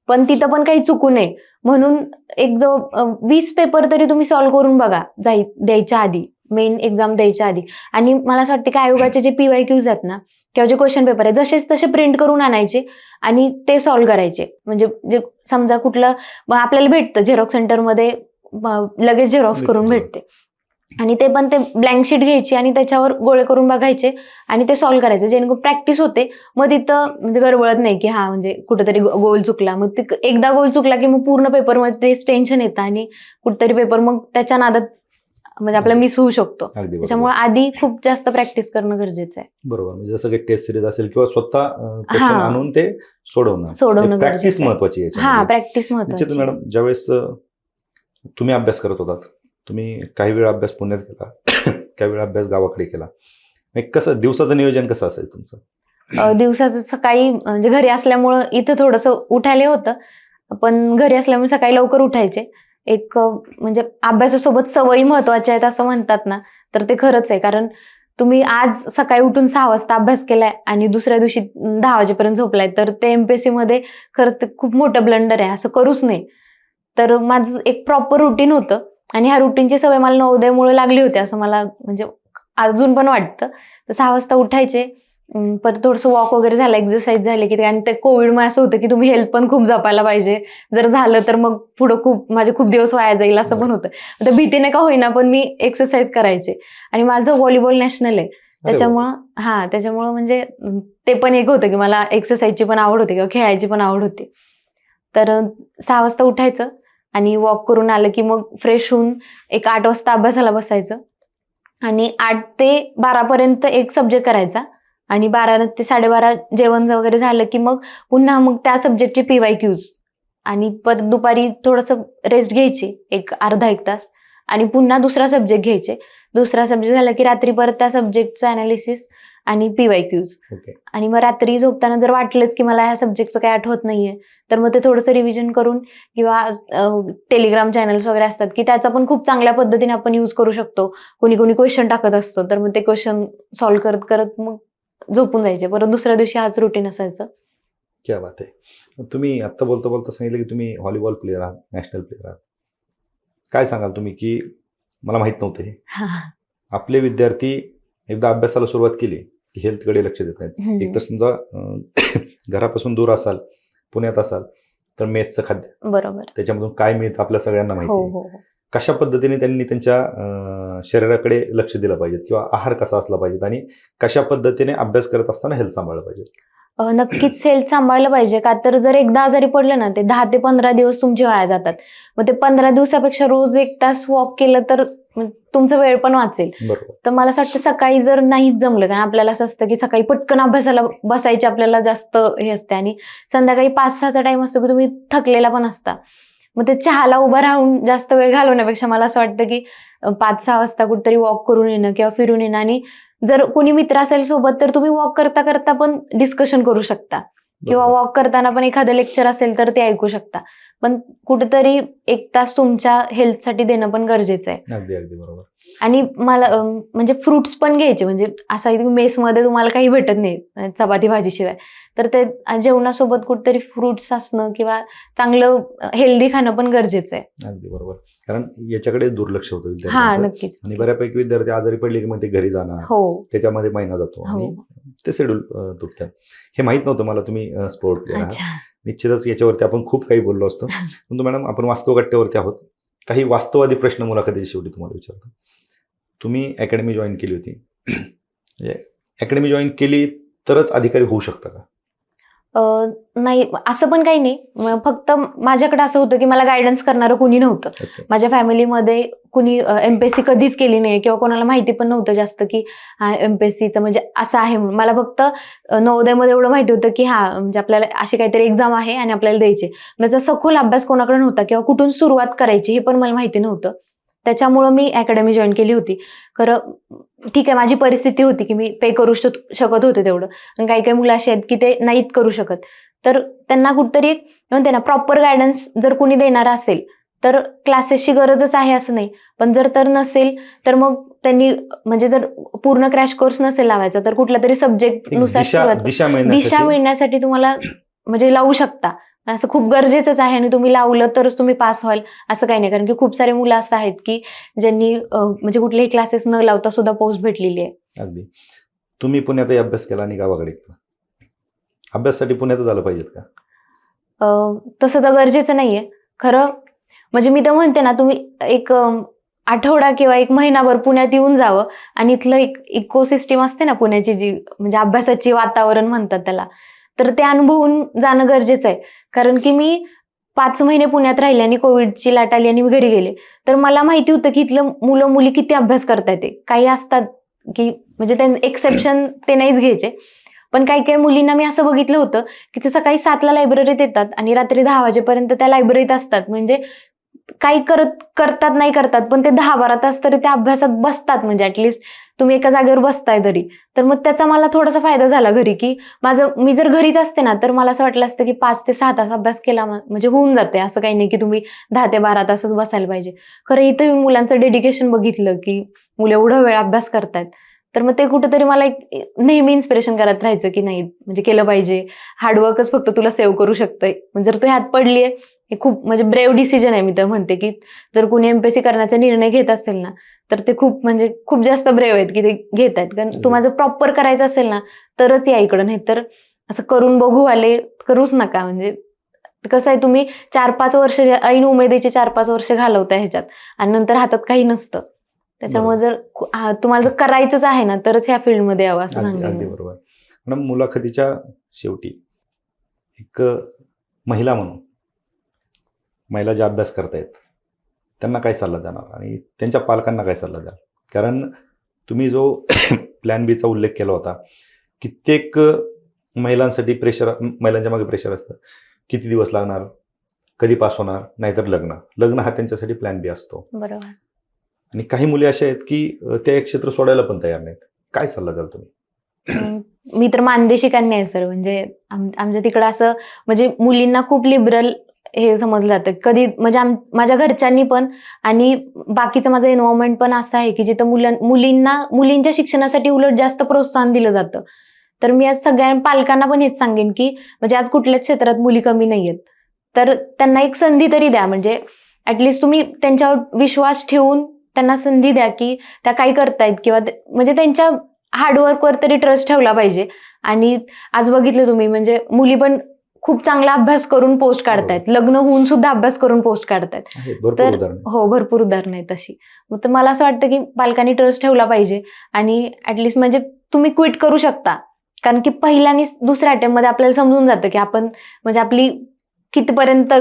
पण तिथं पण काही चुकू नये म्हणून एक जो 20 पेपर तरी तुम्ही सॉल्व्ह करून बघा द्यायच्या आधी, मेन एक्झाम द्यायच्या आधी. आणि मला असं वाटतं की आयोगाचे जे PYQs आहेत ना किंवा जे क्वेश्चन पेपर आहे जसेच तसे प्रिंट करून आणायचे आणि ते सॉल्व्ह करायचे. म्हणजे जे समजा कुठलं आपल्याला भेटतं झेरॉक्स सेंटरमध्ये, लगेच झेरॉक्स करून भेटते आणि ते पण ते ब्लँक शीट घ्यायची आणि त्याच्यावर गोळे करून बघायचे आणि ते सॉल्व्ह करायचे, जेणेकरून प्रॅक्टिस होते. मग तिथं म्हणजे गडबडत नाही की म्हणजे कुठेतरी गोल चुकला. मग ते एकदा गोल चुकला की मग पूर्ण पेपरमध्ये तेच टेन्शन येतं आणि कुठेतरी पेपर मग त्याच्या नादात म्हणजे आपला मिस होऊ शकतो. त्याच्यामुळे आधी खूप जास्त प्रॅक्टिस करणं गरजेचं आहे. बरोबर. म्हणजे जसं काही टेस्ट सिरीज असेल किंवा स्वतः क्वेश्चन आणून ते सोडवणं प्रॅक्टिस महत्वाची आहे. प्रॅक्टिस महत्वाची. मॅडम, ज्यावेळेस तुम्ही अभ्यास करत होतात, तुम्ही काही वेळ अभ्यास पुण्यात केला, काही वेळ अभ्यास गावाकडे केला, कसं दिवसाचं नियोजन कसं असेल तुमचं? दिवसाचं सकाळी म्हणजे घरी असल्यामुळं इथं थोडंसं उठायला होतं, पण घरी असल्यामुळे सकाळी लवकर उठायचे. एक म्हणजे अभ्यासासोबत सवयी महत्वाच्या आहेत असं म्हणतात ना, तर ते खरंच आहे. कारण तुम्ही आज सकाळी उठून 6 वाजता अभ्यास केलाय आणि दुसऱ्या दिवशी 10 वाजेपर्यंत झोपलाय, तर ते एमपीएससी मध्ये खरंच ते खूप मोठं ब्लंडर आहे, असं करूच नये. तर माझं एक प्रॉपर रुटीन होतं आणि ह्या रुटीनची सवय मला नवोदयमुळे लागली होती असं मला म्हणजे अजून पण वाटतं. तर 6 वाजता उठायचे, परत थोडंसं वॉक वगैरे झालं, एक्सरसाइज झाले की आणि ते कोविडमुळे असं होतं की तुम्ही हेल्थ पण खूप जपायला पाहिजे. जर झालं तर मग पुढं माझे खूप दिवस वाया जाईल असं पण होतं. तर भीतीने का होईना पण मी एक्सरसाइज करायचे आणि माझं व्हॉलीबॉल नॅशनल आहे. त्याच्यामुळं म्हणजे ते पण एक होतं की मला एक्सरसाइजची पण आवड होती किंवा खेळायची पण आवड होती. तर 6 वाजता उठायचं आणि वॉक करून आलं की मग फ्रेश होऊन एक 8 वाजता अभ्यासाला बसायचं आणि 8 ते 12 पर्यंत एक सब्जेक्ट करायचा आणि 12 ते 12:30 जेवण वगैरे झालं की मग पुन्हा मग त्या सब्जेक्टचे PYQs आणि परत दुपारी थोडंसं रेस्ट घ्यायची एक अर्धा 1 तास आणि पुन्हा दुसरा सब्जेक्ट घ्यायचे. दुसरा सब्जेक्ट झाला की रात्री परत त्या सब्जेक्टचं अनालिसिस आणि PYQs. आणि मग रात्री झोपताना जर वाटलंच की मला ह्या सब्जेक्टचं काही आठवत नाहीये, तर मग ते थोडंसं रिव्हिजन करून किंवा टेलिग्राम चॅनल्स वगैरे असतात की त्याचा पण खूप चांगल्या पद्धतीने आपण यूज करू शकतो. कोणी क्वेश्चन टाकत असतं, तर मग ते क्वेश्चन सॉल्व्ह करत करत मग झोपून जायचे. परत दुसऱ्या दिवशी हाच रुटीन असायचं. क्या बात आहे. तुम्ही आत्ता बोलता बोलता सांगितलं की तुम्ही व्हॉलीबॉल प्लेयर आहात, नॅशनल प्लेयर आहात. काय सांगाल तुम्ही की मला माहित नव्हतं हे. आपले विद्यार्थी एकदा अभ्यासाला सुरुवात केली की हेल्थकडे लक्ष देत नाहीत. एक तर समजा घरापासून दूर असाल, पुण्यात असाल, तर मेसचं खाद्य, बरोबर. त्याच्यामधून काय मिळतं आपल्या सगळ्यांना माहिती आहे. हो. कशा पद्धतीने त्यांनी त्यांच्या शरीराकडे लक्ष दिलं पाहिजे किंवा आहार कसा असला पाहिजे आणि कशा पद्धतीने अभ्यास करत असताना हेल्थ सांभाळलं पाहिजे. नक्कीच हेल्थ सांभाळलं पाहिजे. का तर जर एकदा आजारी पडलं ना, ते 10 ते 15 दिवस तुमचे वाया जातात. मग ते 15 दिवसापेक्षा रोज 1 तास वॉक केलं तर तुमचा वेळ पण वाचेल. बरोबर. तर मला असं वाटतं सकाळी जर नाहीच जमलं, कारण आपल्याला असं असतं की सकाळी पटकन अभ्यासाला बसायची आपल्याला जास्त हे असते आणि संध्याकाळी 5-6चा टाइम असतो की तुम्ही थकलेला पण असता. मग ते चहाला उभं राहून जास्त वेळ घालवण्यापेक्षा मला असं वाटतं की 5-6 वाजता कुठेतरी वॉक करून येणं किंवा फिरून येणं आणि जर कोणी मित्र असेल सोबत तर तुम्ही वॉक करता करता पण डिस्कशन करू शकता किंवा वॉक करताना पण एखादं लेक्चर असेल तर ते ऐकू शकता. पण कुठेतरी 1 तास तुमच्या हेल्थसाठी देणं पण गरजेचं आहे. अगदी अगदी बरोबर. आणि मला म्हणजे फ्रुट्स पण घ्यायचे, म्हणजे असं मेसमध्ये तुम्हाला काही भेटत नाही चपाती भाजीशिवाय, तर ते जेवणासोबत कुठेतरी फ्रुट्स असणं किंवा चांगलं हेल्दी खाणं पण गरजेचं आहे. अगदी बरोबर. कारण याच्याकडे दुर्लक्ष होतं हा, विद्यार्थ्यांचं. नक्कीच. आणि बऱ्यापैकी विद्यार्थी आजारी पडले की मग ते घरी जाणार, हो. त्याच्यामध्ये महिना जातो आणि हो. ते शेड्यूल तुटतं. हे माहित नव्हतं मला तुम्ही स्पोर्ट प्लेअर आहात. अच्छा. निश्चितच याच्यावरती आपण खूप काही बोललो असतो. परंतु मॅडम आपण वास्तवगट्ट्यावरती आहोत. काही वास्तववादी प्रश्न मुलाखतीच्या शेवटी तुम्हाला विचारतो. तुम्ही अकॅडमी जॉईन केली होती. म्हणजे अकॅडमी जॉईन केली तरच अधिकारी होऊ शकता का? नाही, असं पण काही नाही. फक्त माझ्याकडे असं होतं की मला गायडन्स करणारं कुणी नव्हतं. माझ्या फॅमिलीमध्ये कुणी एमपीएससी कधीच केली नाही किंवा कोणाला माहिती पण नव्हतं जास्त की एमपीएससीचं म्हणजे असं आहे म्हणून. मला फक्त नवोदयमध्ये एवढं माहिती होतं की म्हणजे आपल्याला अशी काहीतरी एक्झाम आहे आणि आपल्याला द्यायची. माझा सखोल अभ्यास कोणाकडे नव्हता किंवा कुठून सुरुवात करायची हे पण मला माहिती नव्हतं. त्याच्यामुळं मी अकॅडमी जॉईन केली होती. खरं ठीक आहे, माझी परिस्थिती होती की मी पे करू शकत होते तेवढं. आणि काही काही मुलं अशी आहेत की ते नाहीत करू शकत. तर त्यांना कुठतरी म्हणते ना प्रॉपर गायडन्स जर कुणी देणार असेल तर क्लासेसची गरजच आहे असं नाही. पण जर नसेल तर मग त्यांनी म्हणजे जर पूर्ण क्रॅश कोर्स नसेल लावायचा तर कुठल्या तरी सब्जेक्ट नुसार दिशा मिळण्यासाठी तुम्हाला म्हणजे लावू शकता. असं खूप गरजेचंच आहे आणि तुम्ही लावलं तरच तुम्ही पास व्हाल असं काही नाही. कारण की खूप सारे मुलं असं आहेत की ज्यांनी म्हणजे कुठलेही क्लासेस न लावता सुद्धा पोस्ट भेटलेली आहे. अगदी. तुम्ही पुण्यातही अभ्यास केला आणि गावाकडे केला. अभ्यासासाठी पुण्यातच आलं पाहिजेत का? तसं तर गरजेचं नाहीये खरं. म्हणजे मी तर म्हणते ना, तुम्ही एक आठवडा किंवा 1 महिनाभर पुण्यात येऊन जावं आणि इथलं एक इकोसिस्टीम असते ना पुण्याची, जी म्हणजे अभ्यासाची वातावरण म्हणतात त्याला, तर ते अनुभवून जाणं गरजेचं आहे. कारण की मी 5 महिने पुण्यात राहिले आणि कोविडची लाट आली आणि मी घरी गेले. तर मला माहिती होतं की इथलं मुलं मुली किती अभ्यास करतायत ते. काही असतात की म्हणजे ते एक्सेप्शन ते नाहीच घ्यायचे. पण काही काही मुलींना मी असं बघितलं होतं की ते सकाळी 7ला लायब्ररीत येतात आणि रात्री 10 वाजेपर्यंत त्या लायब्ररीत असतात. म्हणजे काही करतात नाही करतात, पण ते 10-12 तास तरी त्या अभ्यासात बसतात. म्हणजे ऍटलिस्ट तुम्ही एका जागेवर बसताय तरी. तर मग त्याचा मला थोडासा फायदा झाला घरी, की मी जर घरीच असते ना, तर मला असं वाटलं असतं की 5 ते 6 तास अभ्यास केला म्हणजे होऊन जाते. असं काही नाही की तुम्ही 10 ते 12 तासच बसायला पाहिजे. खरं इथं येऊन मुलांचं डेडिकेशन बघितलं, की मुलं एवढा वेळ अभ्यास करतायत. तर मग ते कुठेतरी मला एक नेहमी इन्स्पिरेशन करत राहायचं, की नाही म्हणजे केलं पाहिजे. हार्डवर्कच फक्त तुला सेव्ह करू शकतंय. म्हणजे जर तू ह्यात पडलीये, हे खूप म्हणजे ब्रेव्ह डिसिजन आहे. मी तर म्हणते, की जर कोणी एमपीएससी करण्याचा निर्णय घेत असेल ना, तर ते खूप जास्त ब्रेव्ह आहेत, की ते घेत आहेत. कारण तुम्हाला जर प्रॉपर करायचं असेल ना, तरच या इकडं. नाही तर असं करून बघू आले, करूच नका. म्हणजे कसं आहे, तुम्ही 4-5 वर्ष ऐन उमेदीचे 4-5 वर्ष घालवताय ह्याच्यात आणि नंतर हातात काही नसतं. त्याच्यामुळे जर तुम्हाला जर करायचंच आहे ना, तरच ह्या फील्डमध्ये यावं असं सांगेन अगदी मी. बरोबर. मॅडम, मुलाखतीच्या शेवटी एक महिला म्हणून महिला ज्या अभ्यास करतायत त्यांना काय सल्ला देणार आणि त्यांच्या पालकांना काय सल्ला द्याल? कारण तुम्ही जो प्लॅन बीचा उल्लेख केला होता, कित्येक महिलांसाठी महिलांच्या मागे प्रेशर असतं. किती दिवस लागणार, कधी पास होणार, नाहीतर लग्न हा त्यांच्यासाठी प्लॅन बी असतो. बरोबर. आणि काही मुली अशा आहेत की ते एक क्षेत्र सोडायला पण तयार नाहीत. काय सल्ला द्याल तुम्ही? मी तर मानदेशी कन्या आहे सर. म्हणजे आमच्या तिकडं असं म्हणजे मुलींना खूप लिबरल हे समजलं जातं. कधी म्हणजे माझ्या घरच्यांनी पण आणि बाकीचं माझं एन्व्हायरमेंट पण असं आहे, की जिथं मुलींच्या शिक्षणासाठी उलट जास्त प्रोत्साहन दिलं जातं. तर मी आज सगळ्या पालकांना पण हेच सांगेन, की म्हणजे आज कुठल्याच क्षेत्रात मुली कमी नाहीयेत. तर त्यांना एक संधी तरी द्या. म्हणजे ऍटलिस्ट तुम्ही त्यांच्यावर विश्वास ठेवून त्यांना संधी द्या, की त्या काय करतायत किंवा म्हणजे त्यांच्या हार्डवर्कवर तरी ट्रस्ट ठेवला पाहिजे. आणि आज बघितलं तुम्ही म्हणजे मुली पण खूप चांगला अभ्यास करून पोस्ट काढतायत. लग्न होऊन सुद्धा अभ्यास करून पोस्ट काढतायत. तर हो, भरपूर उदाहरणं आहेत तशी. तर मला असं वाटतं, की पालकांनी ट्रस्ट ठेवला पाहिजे आणि ऍटलिस्ट म्हणजे तुम्ही क्विट करू शकता. कारण की पहिल्या आणि दुसऱ्या अटेम्प्टमध्ये आपल्याला समजून जातं, की आपण म्हणजे आपली कितीपर्यंत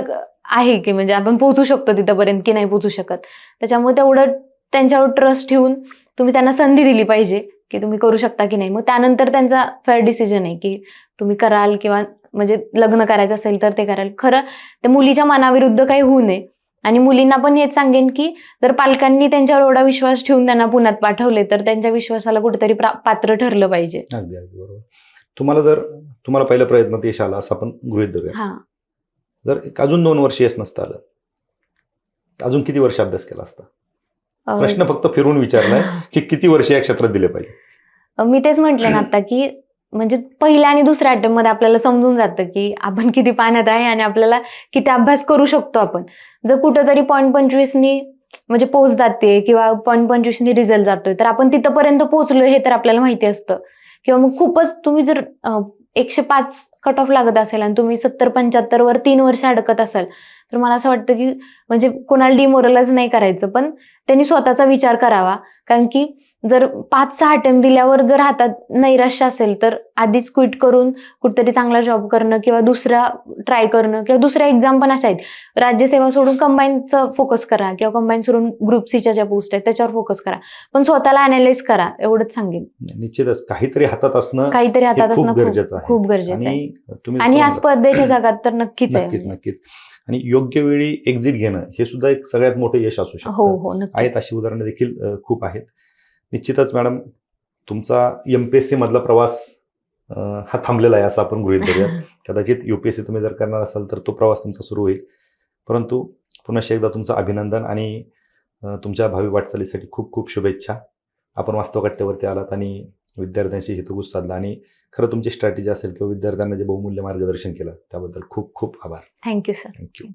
आहे, की म्हणजे आपण पोहोचू शकतो तिथपर्यंत की नाही पोहोचू शकत. त्याच्यामुळे तेवढं त्यांच्यावर ट्रस्ट ठेवून तुम्ही त्यांना संधी दिली पाहिजे, की तुम्ही करू शकता की नाही. मग त्यानंतर त्यांचा फेअर डिसिजन आहे, की तुम्ही कराल किंवा म्हणजे लग्न करायचं असेल तर ते कराल. खरं ते मुलीच्या मनाविरुद्ध काही होऊ नये. आणि मुलींना पण हेच सांगेन, की जर पालकांनी त्यांच्यावर एवढा विश्वास ठेवून त्यांना पुण्यात पाठवले, तर त्यांच्या विश्वासाला कुठेतरी पात्र ठरलं पाहिजे. अगदी बरोबर. तुम्हाला पहिल्या प्रयत्नात यश आलं असं आपण गृहीत धरूया. जर अजून 2 वर्ष यश नसतं आलं, अजून किती वर्ष अभ्यास केला असता? प्रश्न फक्त फिरून विचारलाय, की किती वर्ष या क्षेत्रात दिले पाहिजे? मी तेच म्हटले ना आता, की म्हणजे पहिल्या आणि दुसऱ्या अटेम्प्टमध्ये आपल्याला समजून जातं, की आपण किती पाण्यात आहे आणि आपल्याला किती अभ्यास करू शकतो आपण. जर कुठंतरी 0.25नी म्हणजे पोस्ट जाते किंवा 0.25नी रिझल्ट जातोय, तर आपण तिथपर्यंत पोहोचलोय हे तर आपल्याला माहिती असतं. किंवा मग खूपच तुम्ही जर 105 कट ऑफ लागत असेल आणि तुम्ही 70-75 वर 3 वर्ष अडकत असाल, तर मला असं वाटतं, की म्हणजे कोणाला डिमोरलाइज नाही करायचं, पण त्यांनी स्वतःचा विचार करावा. कारण की जर 5-6 अटेम्प्ट दिल्यावर जर हातात नैराश्य असेल, तर आधीच क्विट करून कुठेतरी चांगला जॉब करणं किंवा दुसरा ट्राय करणं किंवा दुसऱ्या एक्झाम पण अशा आहेत. राज्यसेवा सोडून कंबाईनचं फोकस करा किंवा कंबाईन सोडून ग्रुप सीच्या ज्या पोस्ट आहेत त्याच्यावर फोकस करा. पण स्वतःला अनालाइज करा, एवढंच सांगेन. निश्चितच काहीतरी हातात असणं खूप गरजेचं आहे. खूप गरजेचं आहे. आणि ह्या स्पर्धेच्या जगात तर नक्कीच आहे. नक्कीच. आणि योग्य वेळी एक्झिट घेणं हे सुद्धा एक सगळ्यात मोठं यश असू शकतं. हो, नक्कीच. आहेत अशी उदाहरणं देखील खूप आहेत. निश्चितच मॅडम, तुमचा एमपीएससी मधला प्रवास हा थांबलेला आहे असं आपण गृहीत धरूया. कदाचित यूपीएससी तुम्ही जर करणार असाल तर तो प्रवास तुमचा सुरू होईल. परंतु पुन्हा एकदा तुमचं अभिनंदन आणि तुमच्या भावी वाटचालीसाठी खूप खूप शुभेच्छा. आपण वास्तवकट्ट्यावरती आलात आणि विद्यार्थ्यांशी हितगुज साधला आणि खरं तुमची स्ट्रॅटेजी असेल किंवा विद्यार्थ्यांना जे बहुमूल्य मार्गदर्शन केलं त्याबद्दल खूप खूप आभार. Thank you sir. थँक्यू.